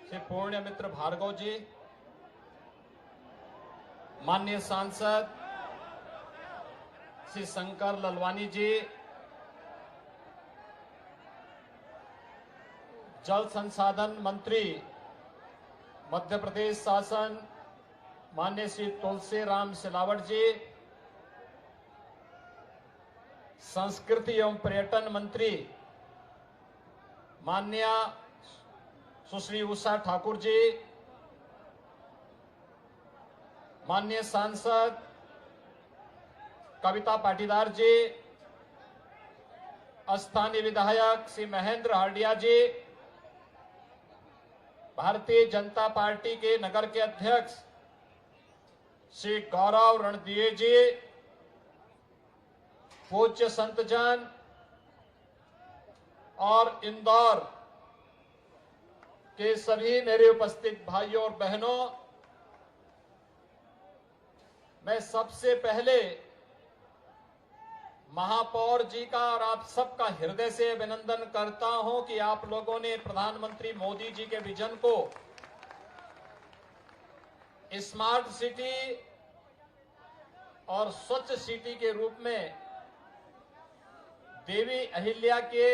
श्री पुण्य मित्र भार्गव जी, माननीय सांसद श्री शंकर ललवानी जी, जल संसाधन मंत्री मध्य प्रदेश शासन माननीय श्री तुलसीराम सिलावट जी, संस्कृति एवं पर्यटन मंत्री माननीय सुश्री उषा ठाकुर जी, माननीय सांसद कविता पाटीदार जी, स्थानीय विधायक श्री महेंद्र हरडिया जी, भारतीय जनता पार्टी के नगर के अध्यक्ष श्री गौरव रणदिए जी, पूज्य संतजन और इंदौर के सभी मेरे उपस्थित भाइयों और बहनों, मैं सबसे पहले महापौर जी का और आप सबका हृदय से अभिनंदन करता हूं कि आप लोगों ने प्रधानमंत्री मोदी जी के विजन को स्मार्ट सिटी और स्वच्छ सिटी के रूप में देवी अहिल्या के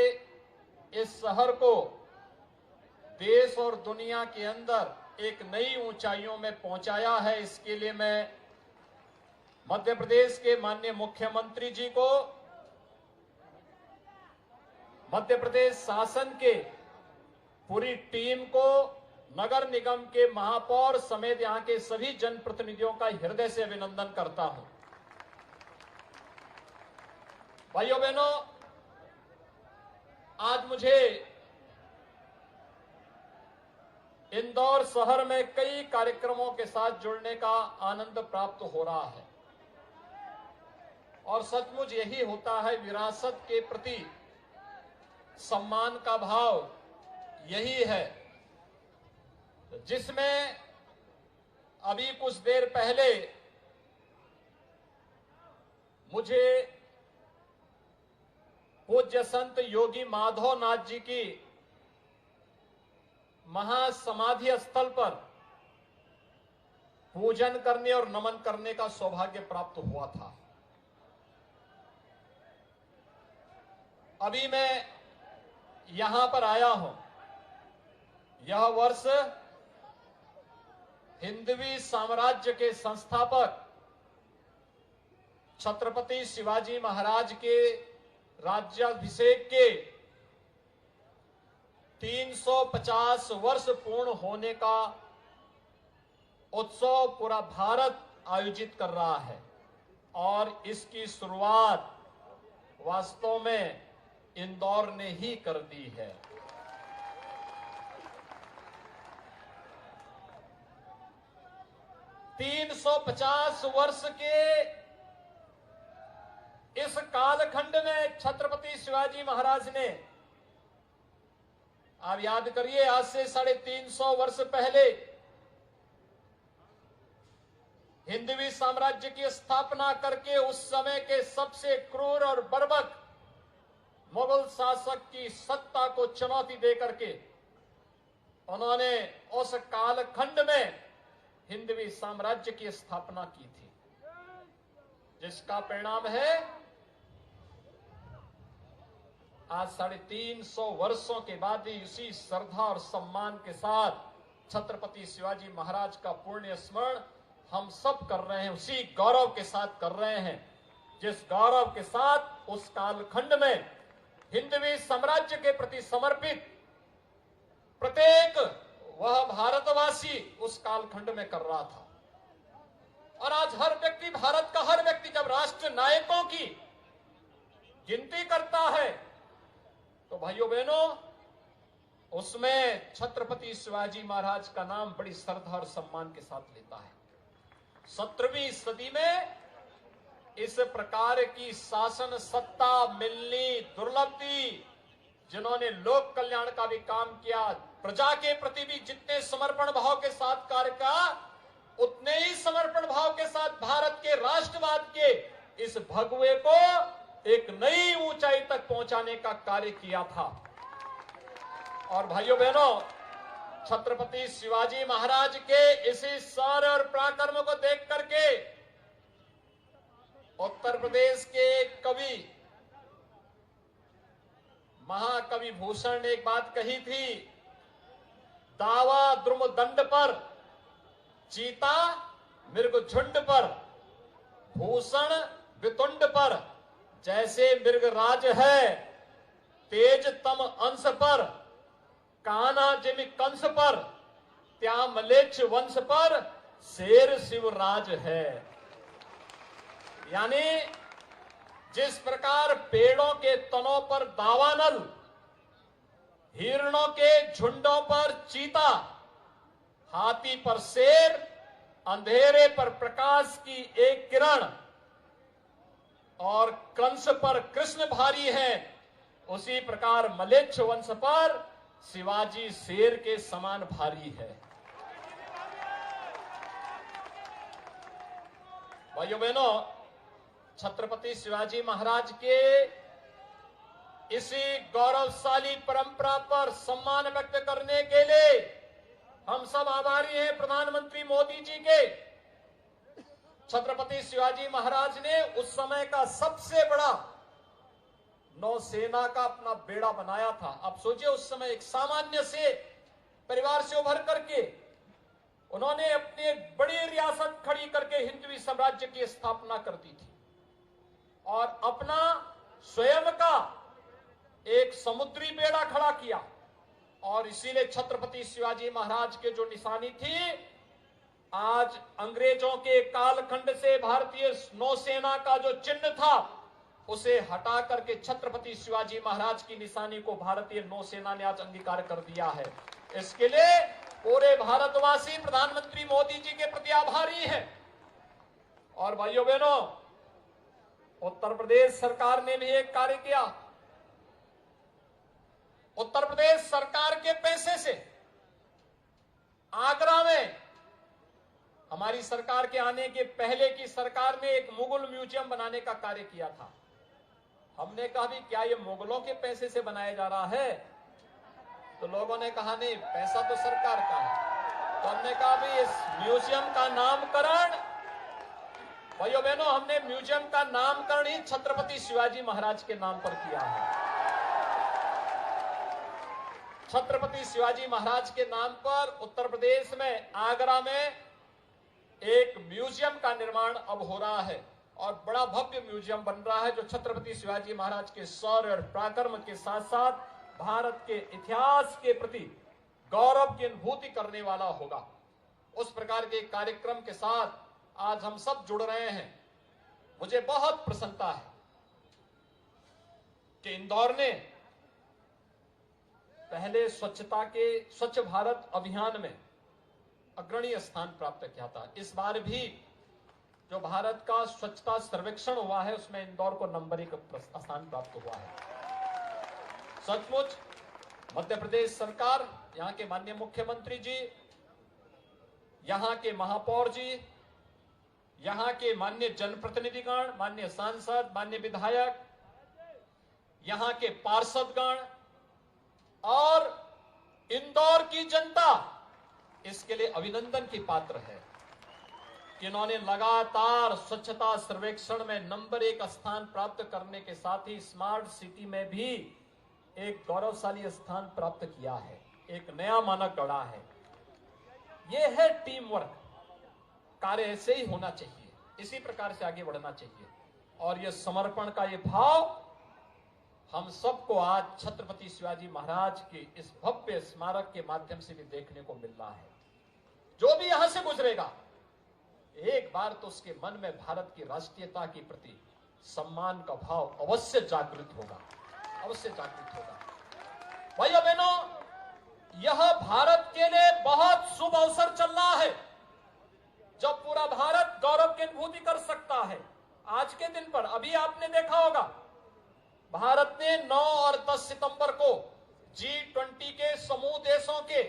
इस शहर को देश और दुनिया के अंदर एक नई ऊंचाइयों में पहुंचाया है। इसके लिए मैं मध्य प्रदेश के माननीय मुख्यमंत्री जी को, मध्य प्रदेश शासन के पूरी टीम को, नगर निगम के महापौर समेत यहां के सभी जनप्रतिनिधियों का हृदय से अभिनंदन करता हूं। भाइयों बहनों, आज मुझे इंदौर शहर में कई कार्यक्रमों के साथ जुड़ने का आनंद प्राप्त हो रहा है और सचमुच यही होता है, विरासत के प्रति सम्मान का भाव यही है, जिसमें अभी कुछ देर पहले मुझे पूज्य संत योगी माधवनाथ जी की महासमाधि स्थल पर पूजन करने और नमन करने का सौभाग्य प्राप्त हुआ था। अभी मैं यहां पर आया हूं। यह वर्ष हिंदवी साम्राज्य के संस्थापक छत्रपति शिवाजी महाराज के राज्याभिषेक के 350 वर्ष पूर्ण होने का उत्सव पूरा भारत आयोजित कर रहा है और इसकी शुरुआत वास्तव में इंदौर ने ही कर दी है। $350 वर्ष के इस कालखंड में छत्रपति शिवाजी महाराज ने, आप याद करिए, आज से 350 वर्ष पहले हिंदवी साम्राज्य की स्थापना करके उस समय के सबसे क्रूर और बर्बक मुगल शासक की सत्ता को चुनौती दे करके उन्होंने उस कालखंड में हिंदवी साम्राज्य की स्थापना की थी, जिसका परिणाम है आज 350 वर्षों के बाद ही उसी श्रद्धा और सम्मान के साथ छत्रपति शिवाजी महाराज का पुण्य स्मरण हम सब कर रहे हैं, उसी गौरव के साथ कर रहे हैं जिस गौरव के साथ उस कालखंड में हिंदवी साम्राज्य के प्रति समर्पित प्रत्येक वह भारतवासी उस कालखंड में कर रहा था। और आज हर व्यक्ति, भारत का हर व्यक्ति जब राष्ट्र नायकों की गिनती करता है तो भाइयों बहनों, उसमें छत्रपति शिवाजी महाराज का नाम बड़ी श्रद्धा और सम्मान के साथ लेता है। 17वीं सदी में इस प्रकार की शासन सत्ता मिलनी दुर्लभ थी, जिन्होंने लोक कल्याण का भी काम किया, प्रजा के प्रति भी जितने समर्पण भाव के साथ कार्य किया, उतने ही समर्पण भाव के साथ भारत के राष्ट्रवाद के इस भगवे को एक नई ऊंचाई तक पहुंचाने का कार्य किया था। और भाइयों बहनों, छत्रपति शिवाजी महाराज के इसी शौर्य और पराक्रम को देख करके उत्तर प्रदेश के कवि महाकवि भूषण ने एक बात कही थी, दावा द्रुम दंड पर, चीता मृग झुंड पर, भूषण वितुंड पर, जैसे मृग राज है तेज तम अंश पर, काना जिमि कंस पर, त्या मलेच्छ वंश पर शेर शिवराज है। यानी जिस प्रकार पेड़ों के तनों पर दावानल, हिरणों के झुंडों पर चीता, हाथी पर शेर, अंधेरे पर प्रकाश की एक किरण और कंस पर कृष्ण भारी हैं, उसी प्रकार मलेच्छ वंश पर शिवाजी शेर के समान भारी है। भाइयों बहनों, छत्रपति शिवाजी महाराज के इसी गौरवशाली परंपरा पर सम्मान व्यक्त करने के लिए हम सब आभारी हैं प्रधानमंत्री मोदी जी के। छत्रपति शिवाजी महाराज ने उस समय का सबसे बड़ा नौसेना का अपना बेड़ा बनाया था। आप सोचिए, उस समय एक सामान्य से परिवार से उभर करके उन्होंने अपनी एक बड़ी रियासत खड़ी करके हिंदवी साम्राज्य की स्थापना कर दी थी और अपना स्वयं का एक समुद्री बेड़ा खड़ा किया। और इसीलिए छत्रपति शिवाजी महाराज के जो निशानी थी, आज अंग्रेजों के कालखंड से भारतीय नौसेना का जो चिन्ह था उसे हटा करके छत्रपति शिवाजी महाराज की निशानी को भारतीय नौसेना ने आज अंगीकार कर दिया है। इसके लिए पूरे भारतवासी प्रधानमंत्री मोदी जी के प्रति आभारी हैं। और भाइयों बहनों, उत्तर प्रदेश सरकार ने भी एक कार्य किया। उत्तर प्रदेश सरकार के पैसे से आगरा में हमारी सरकार के आने के पहले की सरकार ने एक मुगल म्यूजियम बनाने का कार्य किया था। हमने कहा भी क्या ये मुगलों के पैसे से बनाया जा रहा है? तो लोगों ने कहा नहीं, पैसा तो सरकार का है। तो हमने कहा भी इस म्यूजियम का नामकरण, भाइयों बहनों, हमने म्यूजियम का नामकरण ही छत्रपति शिवाजी महाराज के नाम पर किया है। छत्रपति शिवाजी महाराज के नाम पर उत्तर प्रदेश में आगरा में एक म्यूजियम का निर्माण अब हो रहा है और बड़ा भव्य म्यूजियम बन रहा है, जो छत्रपति शिवाजी महाराज के शौर्य और पराक्रम के साथ साथ भारत के इतिहास के प्रति गौरव की अनुभूति करने वाला होगा। उस प्रकार के कार्यक्रम के साथ आज हम सब जुड़ रहे हैं। मुझे बहुत प्रसन्नता है कि इंदौर ने पहले स्वच्छ भारत अभियान में अग्रणी स्थान प्राप्त किया था। इस बार भी जो भारत का स्वच्छता सर्वेक्षण हुआ है उसमें इंदौर को नंबर 1 स्थान प्राप्त हुआ है। सचमुच मध्य प्रदेश सरकार, यहाँ के माननीय मुख्यमंत्री जी, यहाँ के महापौर जी, यहाँ के माननीय जनप्रतिनिधिगण, माननीय सांसद, माननीय विधायक, यहाँ के पार्षदगण और इंदौर की जनता इसके लिए अभिनंदन की पात्र है कि इन्होंने लगातार स्वच्छता सर्वेक्षण में नंबर 1 स्थान प्राप्त करने के साथ ही स्मार्ट सिटी में भी एक गौरवशाली स्थान प्राप्त किया है, एक नया मानक गढ़ा है। यह है टीम वर्क। कार्य ऐसे ही होना चाहिए, इसी प्रकार से आगे बढ़ना चाहिए। और यह समर्पण का ये भाव हम सबको आज छत्रपति शिवाजी महाराज के इस भव्य स्मारक के माध्यम से भी देखने को मिल रहा है। जो भी यहां से गुजरेगा एक बार तो उसके मन में भारत की राष्ट्रीयता के प्रति सम्मान का भाव अवश्य जागृत होगा, अवश्य जागृत होगा। भाइयों बहनों, यह भारत के लिए बहुत शुभ अवसर चल रहा है जब पूरा भारत गौरव की अनुभूति कर सकता है। आज के दिन पर अभी आपने देखा होगा, भारत ने 9 और 10 सितंबर को G20 के समूह देशों के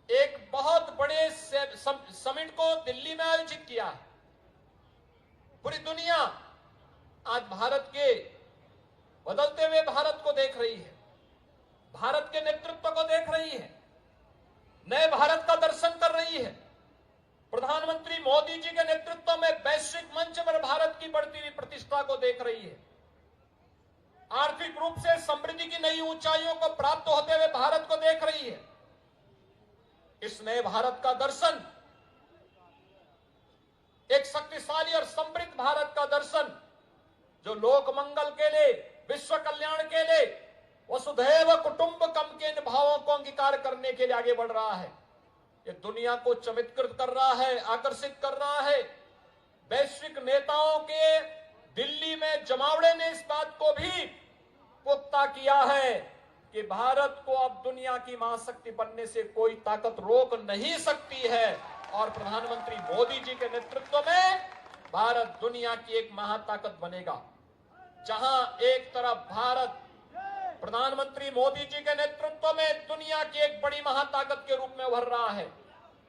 एक बहुत बड़े समिट को दिल्ली में आयोजित किया है। पूरी दुनिया आज भारत के बदलते हुए भारत को देख रही है। भारत के नेतृत्व को देख रही है, नए भारत का दर्शन कर रही है। प्रधानमंत्री मोदी जी के नेतृत्व में वैश्विक मंच पर भारत की बढ़ती हुई प्रतिष्ठा को देख रही है। आर्थिक रूप से समृद्धि की नई ऊंचाइयों को प्राप्त होते हुए भारत को देख रही है। इस नए भारत का दर्शन, एक शक्तिशाली और समृद्ध भारत का दर्शन, जो लोक मंगल के लिए, विश्व कल्याण के लिए, वसुधैव कुटुंबकम के इन भावों को अंगीकार करने के लिए आगे बढ़ रहा है। ये दुनिया को चमत्कृत कर रहा है, आकर्षित कर रहा है। वैश्विक नेताओं के दिल्ली में जमावड़े ने इस बात को भी पुख्ता किया है कि भारत को अब दुनिया की महाशक्ति बनने से कोई ताकत रोक नहीं सकती है। और प्रधानमंत्री मोदी जी के नेतृत्व में भारत दुनिया की एक महाताकत बनेगा। जहां एक तरफ भारत प्रधानमंत्री मोदी जी के नेतृत्व में दुनिया की एक बड़ी महाताकत के रूप में उभर रहा है,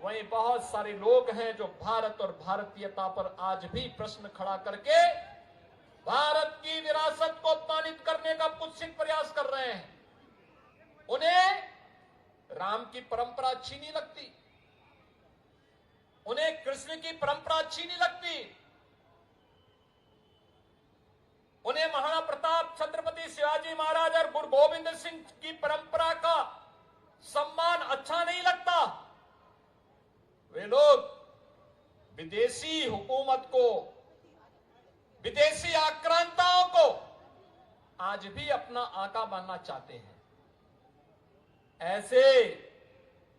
वहीं बहुत सारे लोग हैं जो भारत और भारतीयता पर आज भी प्रश्न खड़ा करके भारत की विरासत को अपमानित करने का कुत्सित प्रयास कर रहे हैं। उन्हें राम की परंपरा अच्छी नहीं लगती, उन्हें कृष्ण की परंपरा अच्छी नहीं लगती, उन्हें महाराणा प्रताप, छत्रपति शिवाजी महाराज और गुरु गोविंद सिंह की परंपरा का सम्मान अच्छा नहीं लगता। वे लोग विदेशी हुकूमत को, विदेशी आक्रांताओं को आज भी अपना आका बनना चाहते हैं। ऐसे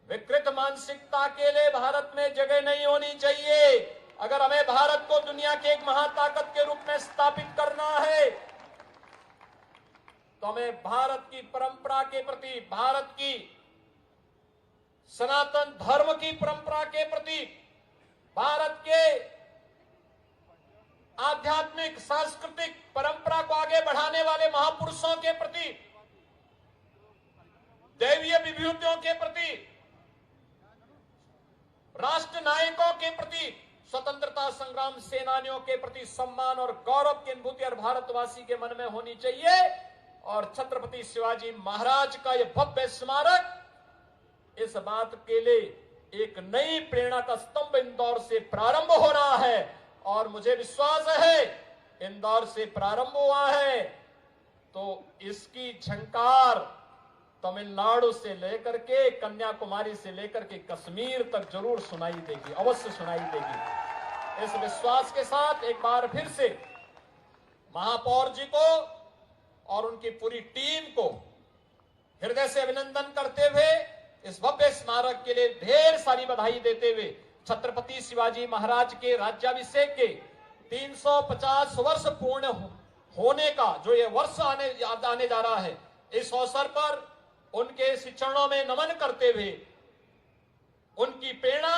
विकृत मानसिकता के लिए भारत में जगह नहीं होनी चाहिए। अगर हमें भारत को दुनिया के एक महाताकत के रूप में स्थापित करना है, तो हमें भारत की परंपरा के प्रति, भारत की सनातन धर्म की परंपरा के प्रति, भारत के आध्यात्मिक सांस्कृतिक परंपरा को आगे बढ़ाने वाले महापुरुषों के प्रति, दैवीय विभूतियों के प्रति, राष्ट्र नायकों के प्रति, स्वतंत्रता संग्राम सेनानियों के प्रति सम्मान और गौरव की अनुभूति हर भारतवासी के मन में होनी चाहिए। और छत्रपति शिवाजी महाराज का यह भव्य स्मारक इस बात के लिए एक नई प्रेरणा का स्तंभ इंदौर से प्रारंभ हो रहा है। और मुझे विश्वास है, इंदौर से प्रारंभ हुआ है तो इसकी झंकार तमिलनाडु से लेकर के, कन्याकुमारी से लेकर के कश्मीर तक जरूर सुनाई देगी, अवश्य सुनाई देगी। इस विश्वास के साथ एक बार फिर से महापौर जी को और उनकी पूरी टीम को हृदय से अभिनंदन करते हुए, इस भव्य स्मारक के लिए ढेर सारी बधाई देते हुए, छत्रपति शिवाजी महाराज के राज्याभिषेक के 350 वर्ष पूर्ण होने का जो ये वर्ष आने जा रहा है, इस अवसर पर उनके चरणों में नमन करते हुए, उनकी प्रेरणा